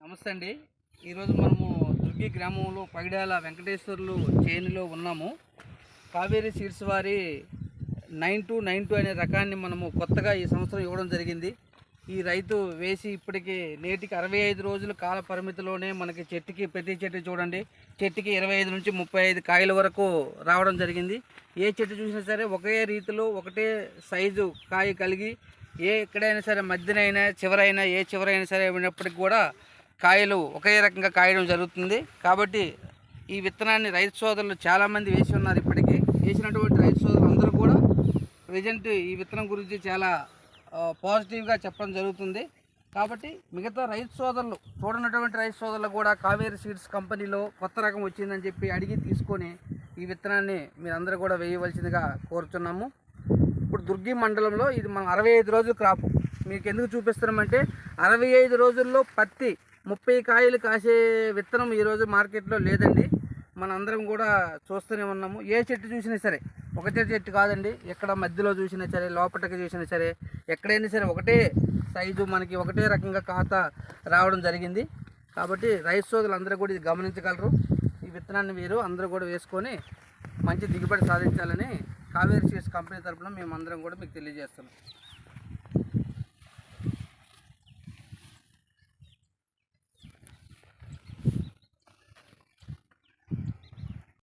నమస్తే అండి. ఈరోజు మనము దుర్గి గ్రామంలో పగిడాల వెంకటేశ్వర్లు చేనులో ఉన్నాము. కావేరీ సీడ్స్ వారి 9292 అనే రకాన్ని మనము కొత్తగా ఈ సంవత్సరం ఇవ్వడం జరిగింది. ఈ రైతు వేసి ఇప్పటికి నేటికి 65 రోజుల కాల పరిమితిలోనే మనకి చెట్టుకి ప్రతి చెట్టు చూడండి, చెట్టుకి 25 నుంచి 35 కాయల వరకు రావడం జరిగింది. ఏ చెట్టు చూసినా సరే ఒకే రీతిలో ఒకటే సైజు కాయ కలిగి ఎక్కడైనా సరే మధ్యనైనా చివరైనా ఏ చివరైనా సరే ఉన్నప్పటికి కూడా కాయలు ఒకే రకంగా కాయడం జరుగుతుంది. కాబట్టి ఈ విత్తనాన్ని రైతు సోదరులు చాలామంది వేసి ఉన్నారు. ఇప్పటికీ వేసినటువంటి రైతు సోదరులు అందరూ కూడా ప్రజెంట్ ఈ విత్తనం గురించి చాలా పాజిటివ్గా చెప్పడం జరుగుతుంది. కాబట్టి మిగతా రైతు సోదరులు చూడనటువంటి రైతు సోదరులు కూడా కావేరీ సీడ్స్ కంపెనీలో కొత్త రకం వచ్చిందని చెప్పి అడిగి తీసుకొని ఈ విత్తనాన్ని మీరందరూ కూడా వేయవలసిందిగా కోరుతున్నాము. ఇప్పుడు దుర్గి మండలంలో ఇది మనం 65 రోజుల క్రాపు మీకు ఎందుకు చూపిస్తున్నామంటే 65 రోజుల్లో పత్తి 30 కాయలు కాసే విత్తనం ఈరోజు మార్కెట్లో లేదండి. మన అందరం కూడా చూస్తూనే ఉన్నాము. ఏ చెట్టు చూసినా సరే ఒకటే చెట్టు కాదండి, ఎక్కడ మధ్యలో చూసినా సరే లోపలికి చూసినా సరే ఎక్కడైనా సరే ఒకటే సైజు మనకి ఒకటే రకంగా ఖాతా రావడం జరిగింది. కాబట్టి రైతు సోదరులు అందరూ కూడా ఇది గమనించగలరు. ఈ విత్తనాన్ని మీరు అందరూ కూడా వేసుకొని మంచి దిగుబడి సాధించాలని కావేరీ సీడ్స్ కంపెనీ తరఫున మేమందరం కూడా మీకు తెలియజేస్తున్నాం.